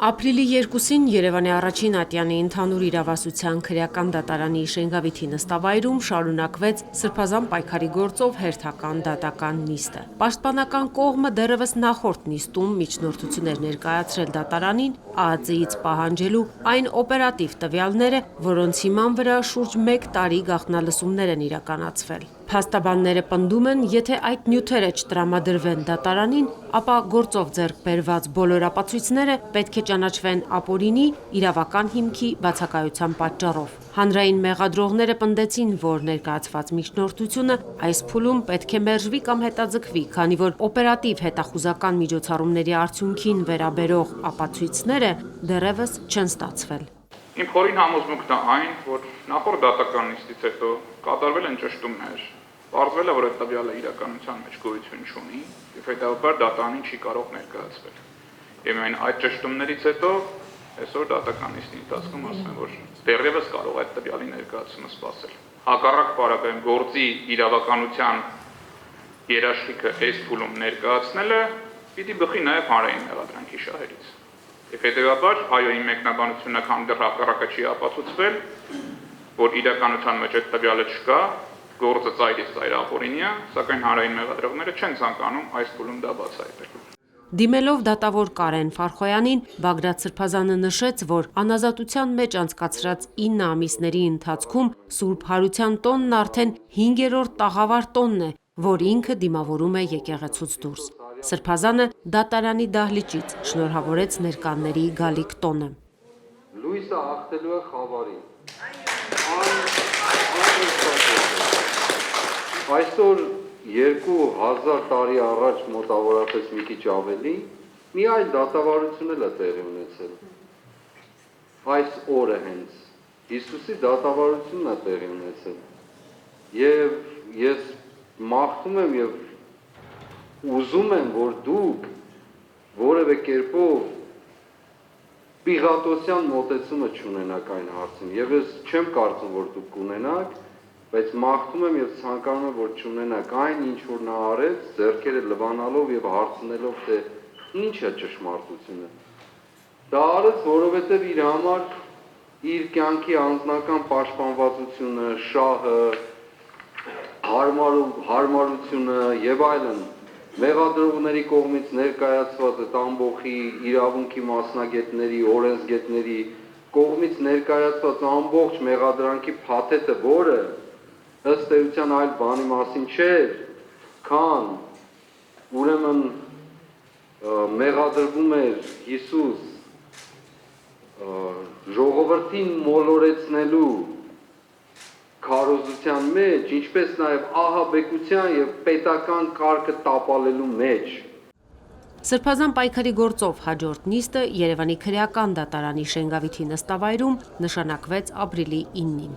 Ապրիլի 2-ին Երևանի առաջին ատյանի ընդհանուր իրավասության քրեական դատարանի Շենգավիթի նստավայրում շարունակվեց սրբազան պայքարի գործով հերթական դատական նիստը։ Պաշտպանական կողմը դեռևս նախորդ նիստում միջնորդություն էր ներկայացրել դատարանին ԱԱԾ-ից պահանջելու այն օպերատիվ տվյալները, որոնց հիման վրա շուրջ 1 տարի գաղտնալսումներ են իրականացվել։ Փաստաբանները պնդում են, եթե այդ նյութերը չտրամադրվեն դատարանին, ապա գործով ձեռք բերված բոլոր ապացույցները պետք է ճանաչվեն ապօրինի իրավական հիմքի բացակայության պատճառով։ Հանրային մեղադրողները պնդեցին, որ ներկայացված միջնորդությունը այս փուլում պետք է մերժվի կամ հետաձգվի, քանի որ օպերատիվ հետախուզական միջոցառումների արդյունքին վերաբերող ապացույցները դեռևս չեն ստացվել։ Իմ խորին համոզմունքն է այն, որ նախորդ դատական նիստից հետո կատարվել են ճշտումներ, պարզվել է, որ այդ տվյալը իրականության մեջ գոյություն չունի եւ հետեւաբար դատարանին չի կարող ներկայացվել։ Եվ միայն այդ ճշտումներից հետո այսօր դատական նիստի ընթացքում ասում եմ, որ դեռևս կարող է այդ տվյալի ներկայացումը սպասել։ Հակառակ պարագայում գործի իրավականության երաշխիքը այս փուլում ներկայացնելը պիտի բխի նաեւ հանրային մեղադրանքի շահերից։ Եվ հետեւաբար հայոյի մեկնաբանությունը քան դեռ հակառակը չի ապացուցվել, որ իրականության մեջ այդ տվյալը չկա, գործը ծայրից ծայր ապօրինի է, սակայն հանրային մեղադրողները չեն ցանկանում այս փուլում դա բացահայտել։ Դիմելով դատավոր Կարեն Ֆարխոյանին, Բագրատ Սրբազանը նշեց, որ անազատության մեջ անցկացրած 9 ամիսների ընթացքում Սուրբ Հարության տոնն արդեն 5-րդ տաղավար տոնն է, որ ինքը դիմավորում է եկեղեցուց դուրս։ Սրբազանը դատարանի դահլիճից շնորհավորեց ներկաների գալիք տոնը։ Լույսը հաղթելու է խավարին։ Այսօր 2000 տարի առաջ մոտավորապես մի քիչ ավելի մի այլ դատավարություն էլ է տեղի ունեցել։ Այս օրը հենց Հիսուսի դատավարությունն է տեղի ունեցել։ Եվ ես մաղթում եմ եւ ուզում եմ, որ դուք որևէ կերպով Պիղատոսյան մոտեցումը չունենաք այն հարցին, եւ ես չեմ կարծում, որ դուք կունենաք, բայց մաղթում եմ եւ ցանկանում եմ, որ չունենաք այն, ինչ որ նա արեց, ձեռքերը լվանալով եւ հարցնելով, թե ինչ է ճշմարտությունը։ Դա արեց, որովհետեւ իր համար իր կյանքի անձնական պաշտպանվածությունը, շահը, հարմարությունը եւ այլն մեղադրողների կողմից ներկայացված այդ ամբողջի իրավունքի մասնագետների, օրենսգետների կողմից ներկայացված ամբողջ մեղադրանքի փաթեթը, որը ըստ էության այլ բանի մասին չէր, քան ուրեմն մեղադրվում էր Հիսուս ժողովրդին մոլորեցնելու քարոզության մեջ, ինչպես նաև ահաբեկության եւ պետական կարգը տապալելու մեջ։ Սրբազան պայքարի գործով հաջորդ նիստը Երևանի քրեական դատարանի Շենգավիթի նստավայրում նշանակվեց ապրիլի 9-ին։